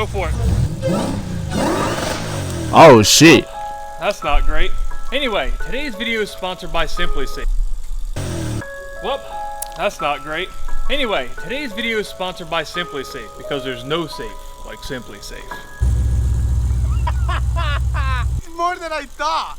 Go for it. Oh shit. That's not great. Anyway, today's video is sponsored by Simply Safe. Well, that's not great. Anyway, today's video is sponsored by Simply Safe because there's no safe like Simply Safe. More than I thought.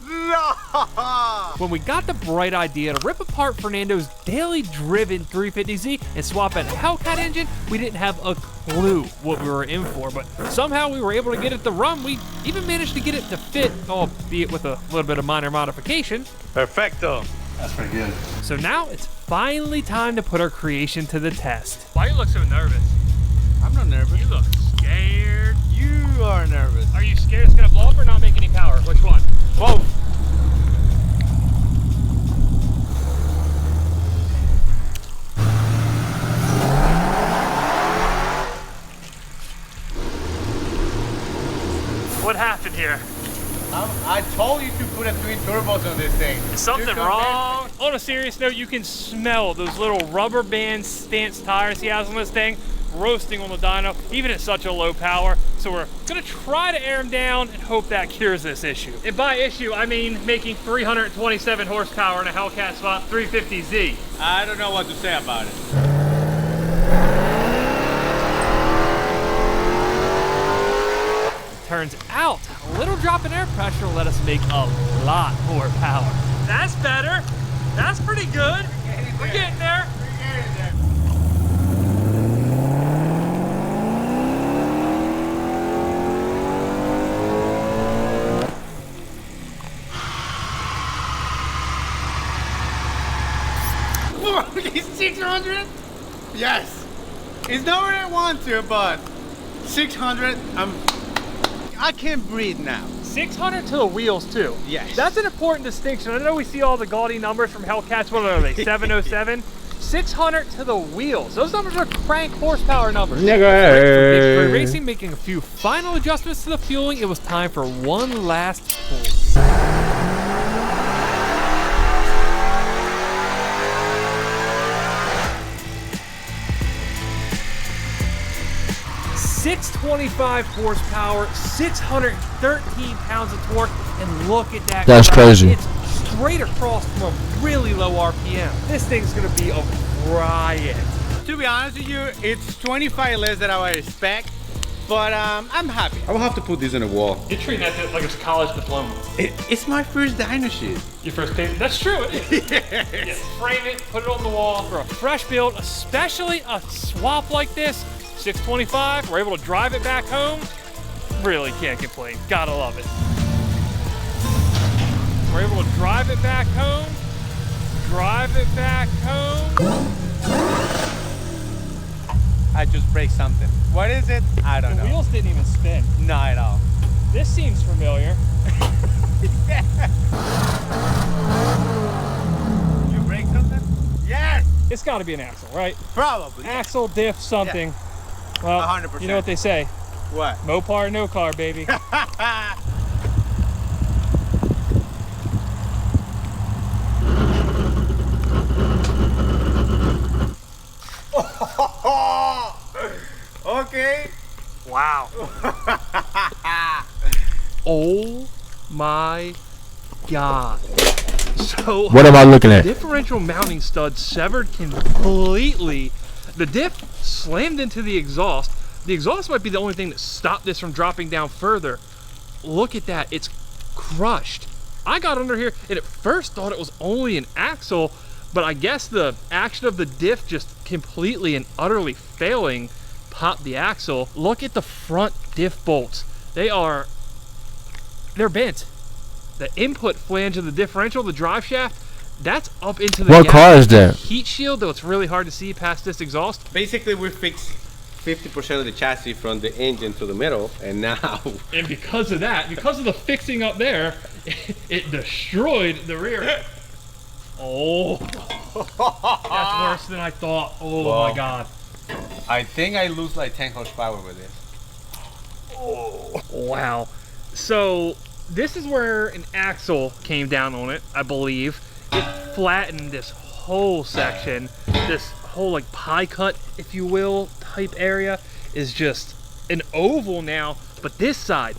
No! When we got the bright idea to rip apart Fernando's daily driven 350Z and swap out a Hellcat engine, we didn't have a clue what we were in for, but somehow we were able to get it to run. We even managed to get it to fit, albeit with a little bit of minor modification. Perfecto. That's pretty good. So now it's finally time to put our creation to the test. Why you look so nervous? I'm not nervous. You look scared. You are nervous. Are you scared it's gonna blow up or not make any power? Which one? Whoa. What happened here? I told you to put a twin turbos on this thing. Is something wrong? On a serious note, you can smell those little rubber band stance tires he has on this thing roasting on the dyno, even at such a low power. So we're gonna try to air them down and hope that cures this issue. And by issue, I mean making 327 horsepower in a Hellcat Spot 350Z. I don't know what to say about it. Turns out, a little drop in air pressure will let us make a lot more power. That's better. That's pretty good. We're getting there. It's 600? Yes. It's not where I want to, but 600, I can't breathe now. 600 to the wheels too. Yes. That's an important distinction. I know we see all the gaudy numbers from Hellcats. What are they, 707? 600 to the wheels. Those numbers are crank horsepower numbers. For racing, making a few final adjustments to the fueling, it was time for one last pull. 625 horsepower, 613 pounds of torque, and look at that. That's crazy. It's straight across from a really low RPM. This thing's gonna be a riot. To be honest with you, it's 25 less than I would expect, but I'm happy. I will have to put this on a wall. You're treating that like it's a college diploma. It's my first dyno shit. Your first paper? That's true, it is. Yes. Frame it, put it on the wall for a fresh build, especially a swap like this. 625, we're able to drive it back home. Really can't complain, gotta love it. We're able to drive it back home, I just break something. What is it? I don't know. The wheels didn't even spin. Not at all. This seems familiar. Did you break something? Yes! It's gotta be an axle, right? Probably. Axle, diff, something. Yeah. Well, 100%. you know what they say. What? Mopar, no car, baby. Okay. Wow. Oh my God. So What am I looking at? differential mounting stud severed completely. The diff slammed into the exhaust. The exhaust might be the only thing that stopped this from dropping down further. Look at that, it's crushed. I got under here and at first thought it was only an axle, but I guess the action of the diff just completely and utterly failing popped the axle. Look at the front diff bolts. They're bent. The input flange of the differential, the drive shaft, that's up into the What car is that? heat shield, though it's really hard to see past this exhaust. Basically, we fixed 50% of the chassis from the engine to the middle, and now... And because of that, because of the fixing up there, it destroyed the rear. Oh, that's worse than I thought. Oh Whoa. my God. I think I lose like 10 horsepower with this. Oh, wow. So this is where an axle came down on it, I believe. It flattened this whole section. This whole like pie cut, if you will, type area is just an oval now, but this side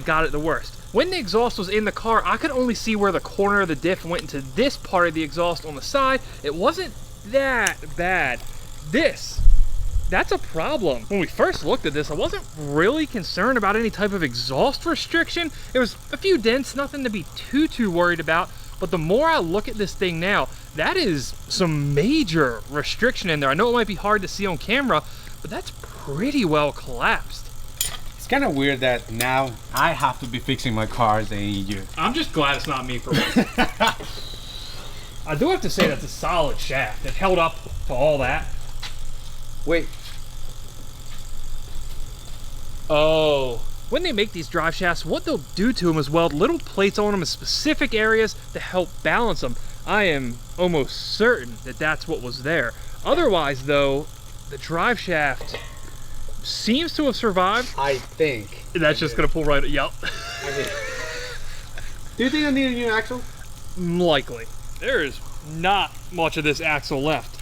got it the worst. When the exhaust was in the car, I could only see where the corner of the diff went into this part of the exhaust on the side. It wasn't that bad. That's a problem. When we first looked at this, I wasn't really concerned about any type of exhaust restriction. There was a few dents, nothing to be too worried about. But the more I look at this thing now, that is some major restriction in there. I know it might be hard to see on camera, but that's pretty well collapsed. It's kind of weird that now I have to be fixing my cars and you. I'm just glad it's not me for once. I do have to say that's a solid shaft. It held up to all that. Wait. Oh. When they make these drive shafts, what they'll do to them is weld little plates on them in specific areas to help balance them. I am almost certain that that's what was there. Otherwise, though, the drive shaft seems to have survived. I think. That's just gonna pull right. Yep. Do you think I need a new axle? Likely. There is not much of this axle left.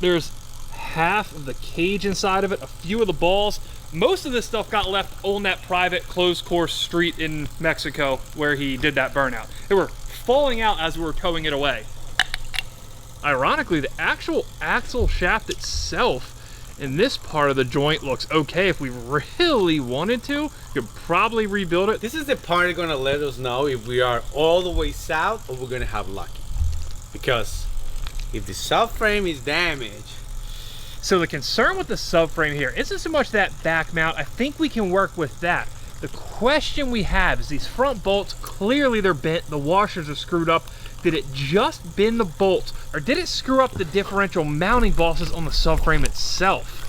There's half of the cage inside of it, a few of the balls. Most of this stuff got left on that private closed course street in Mexico where he did that burnout. They were falling out as we were towing it away. Ironically, the actual axle shaft itself in this part of the joint looks okay. If we really wanted to, you could probably rebuild it. This is the part that's gonna let us know if we are all the way south or we're gonna have lucky. Because if the subframe is damaged. So the concern with the subframe here isn't so much that back mount. I think we can work with that. The question we have is these front bolts, clearly they're bent, the washers are screwed up. Did it just bend the bolts, or did it screw up the differential mounting bosses on the subframe itself?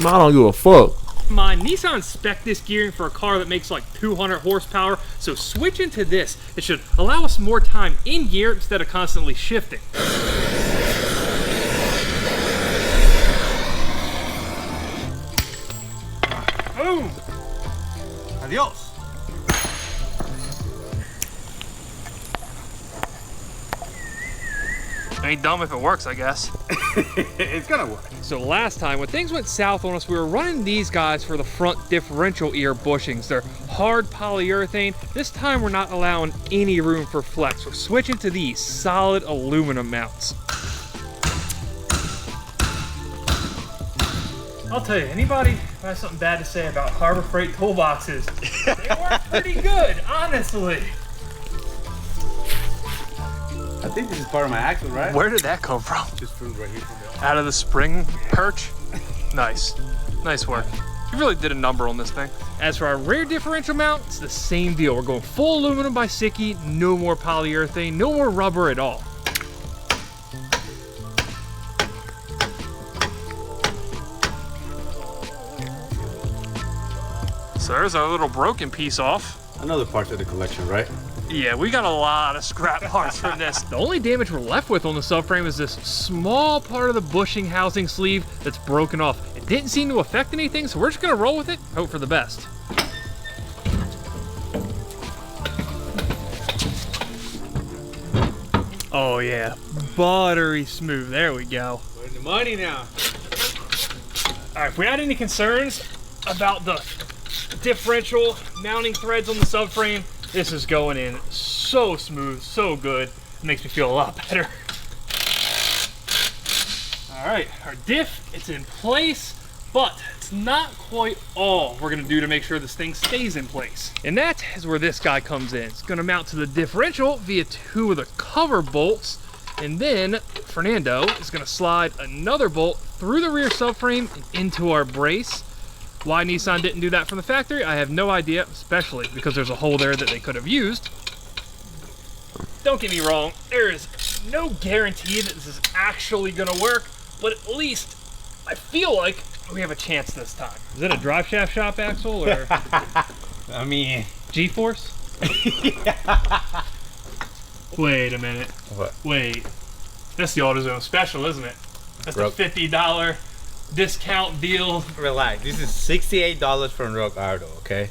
I don't give a fuck. Nissan spec this gearing for a car that makes like 200 horsepower, so switching to this, it should allow us more time in gear instead of constantly shifting. Boom! Adios. Ain't dumb if it works, I guess. It's gonna work. So last time, when things went south on us, we were running these guys for the front differential ear bushings. They're hard polyurethane. This time we're not allowing any room for flex. We're switching to these solid aluminum mounts. I'll tell you, anybody who has something bad to say about Harbor Freight toolboxes, they work pretty good, honestly. I think this is part of my axle, right? Where did that come from? Just from right here from the Out of the spring perch? Nice. Nice work. You really did a number on this thing. As for our rear differential mount, it's the same deal. We're going full aluminum by Siki, no more polyurethane, no more rubber at all. So there's our little broken piece off. Another part of the collection, right? Yeah, we got a lot of scrap parts from this. The only damage we're left with on the subframe is this small part of the bushing housing sleeve that's broken off. It didn't seem to affect anything, so we're just gonna roll with it, hope for the best. Oh yeah, buttery smooth, there we go. We're in the money now. All right, if we had any concerns about the differential mounting threads on the subframe, this is going in so smooth, so good. It makes me feel a lot better. All right, our diff, it's in place, but it's not quite all we're gonna do to make sure this thing stays in place. And that is where this guy comes in. It's gonna mount to the differential via 2 of the cover bolts, and then Fernando is gonna slide another bolt through the rear subframe and into our brace. Why Nissan didn't do that from the factory, I have no idea, especially because there's a hole there that they could have used. Don't get me wrong, there is no guarantee that this is actually gonna work, but at least I feel like we have a chance this time. Is it a drive shaft shop axle or I mean, G-force? Wait a minute. What? Wait. That's the AutoZone special, isn't it? That's the $50 discount deal. Relax. This is $68 from Rock Auto, okay?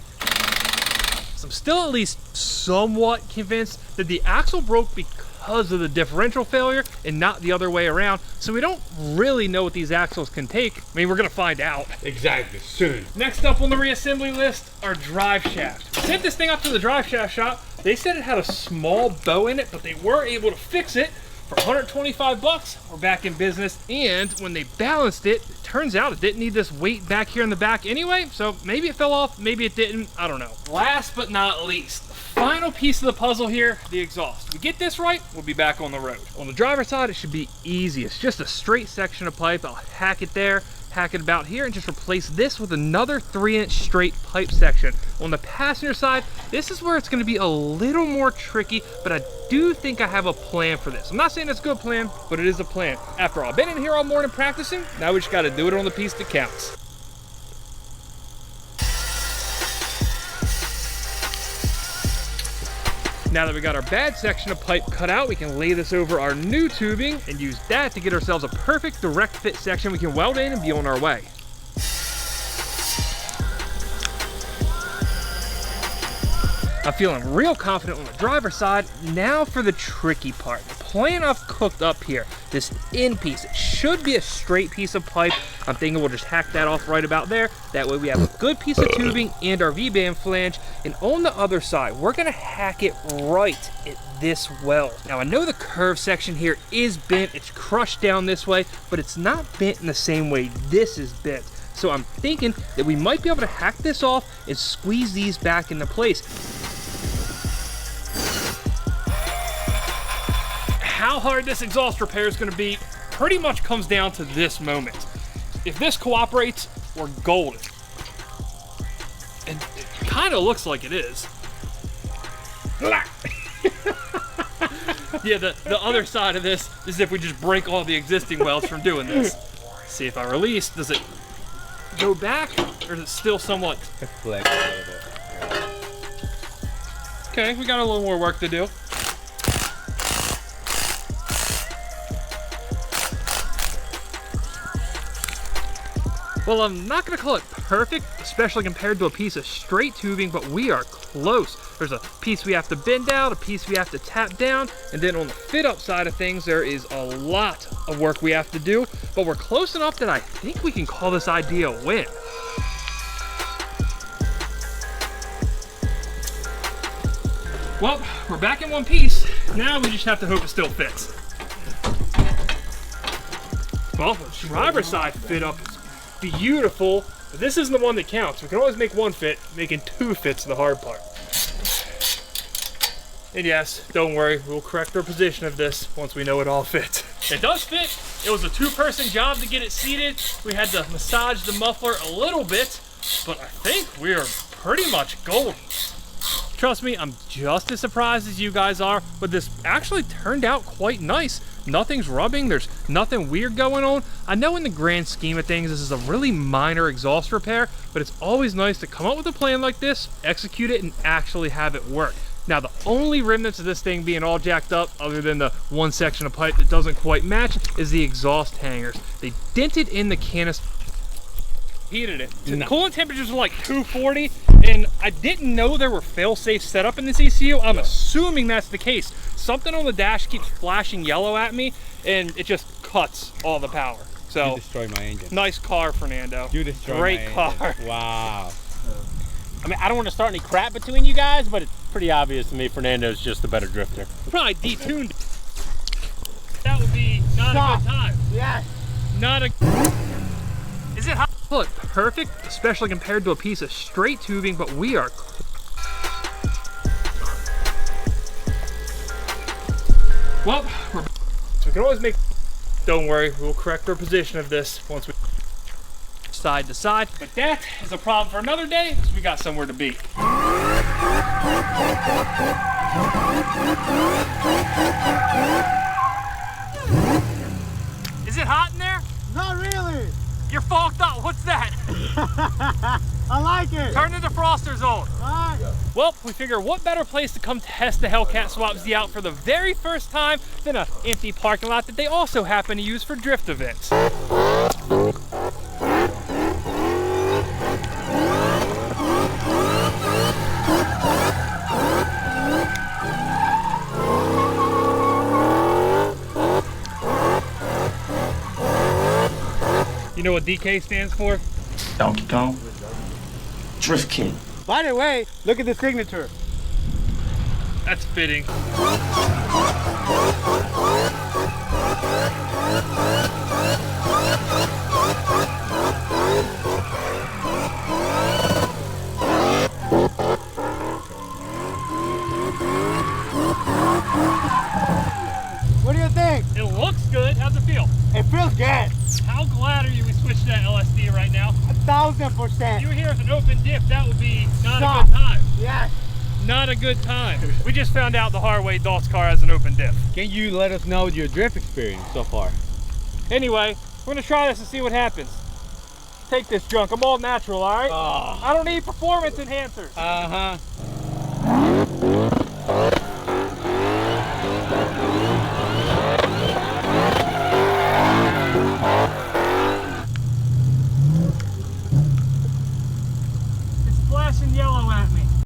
So I'm still at least somewhat convinced that the axle broke because because of the differential failure and not the other way around. So we don't really know what these axles can take. I mean, we're gonna find out. Exactly, soon. Next up on the reassembly list, our drive shaft. Sent this thing up to the drive shaft shop. They said it had a small bow in it, but they were able to fix it. For 125 bucks, we're back in business. And when they balanced it, it turns out it didn't need this weight back here in the back anyway. So maybe it fell off, maybe it didn't, I don't know. Last but not least, the final piece of the puzzle here, the exhaust. We get this right, we'll be back on the road. On the driver's side, it should be easy. It's just a straight section of pipe. I'll hack it there, hack it about here, and just replace this with another 3-inch straight pipe section. On the passenger side, this is where it's gonna be a little more tricky, but I do think I have a plan for this. I'm not saying it's a good plan, but it is a plan. After all, I've been in here all morning practicing, now we just gotta do it on the piece that counts. Now that we got our bad section of pipe cut out, we can lay this over our new tubing and use that to get ourselves a perfect direct fit section we can weld in and be on our way. I'm feeling real confident on the driver's side. Now for the tricky part. The plan I've cooked up here, this end piece, it should be a straight piece of pipe. I'm thinking we'll just hack that off right about there. That way we have a good piece of tubing and our V-band flange. And on the other side, we're gonna hack it right at this weld. Now I know the curve section here is bent, it's crushed down this way, but it's not bent in the same way this is bent. So I'm thinking that we might be able to hack this off and squeeze these back into place. How hard this exhaust repair is going to be pretty much comes down to this moment. If this cooperates, we're golden. And it kind of looks like it is. Yeah, the other side of this is if we just break all the existing welds from doing this. See if I release, does it go back or is it still somewhat? Flex a little bit. Okay, we got a little more work to do. Well, I'm not gonna call it perfect, especially compared to a piece of straight tubing, but we are close. There's a piece we have to bend out, a piece we have to tap down, and then on the fit up side of things, there is a lot of work we have to do, but we're close enough that I think we can call this idea a win. Well, we're back in one piece. Now we just have to hope it still fits. Well, the driver's side fit up is beautiful, but this isn't the one that counts. We can always make one fit, making two fits the hard part. And yes, don't worry, we'll correct our position of this once we know it all fits. It does fit. It was a two-person job to get it seated. We had to massage the muffler a little bit, but I think we're pretty much golden. Trust me, I'm just as surprised as you guys are, but this actually turned out quite nice. Nothing's rubbing, there's nothing weird going on. I know in the grand scheme of things, this is a really minor exhaust repair, but it's always nice to come up with a plan like this, execute it, and actually have it work. Now, the only remnants of this thing being all jacked up, other than the one section of pipe that doesn't quite match, is the exhaust hangers. They dented in the canister. Heated it. The coolant temperatures were like 240, and I didn't know there were fail-safe set up in this ECU. I'm assuming that's the case. Something on the dash keeps flashing yellow at me, and it just cuts all the power. So You destroyed my engine. nice car, Fernando. You destroyed Great my car. engine. Wow. I mean, I don't want to start any crap between you guys, but it's pretty obvious to me Fernando's just a better drifter. Probably detuned. That would be not a good time. Yes. Not a... Is it hot? Look, perfect, especially compared to a piece of straight tubing, but we are... Well, so we can always make... Don't worry, we'll correct our position of this once we... side to side. But that is a problem for another day, because we got somewhere to be. Is it hot in there? Not really. You're fogged up. What's that? I like it. Turn the defrosters on. All right. Well, we figure what better place to come test the Hellcat Swap Z out for the very first time than an empty parking lot that they also happen to use for drift events. You know what DK stands for? Donkey Kong. Drift King. By the way, look at the signature. That's fitting. What do you think? It looks good. How's it feel? It feels good. How glad are you we switched to that LSD right now? 1000%. You were here with an open diff, that would be not Stop. a good time. Yes. Not a good time. We just found out the hard way Dalt's car has an open diff. Can you let us know your drift experience so far? Anyway, we're gonna try this and see what happens. Take this junk, I'm all natural, all right? Oh. I don't need performance enhancers. It's flashing yellow at me.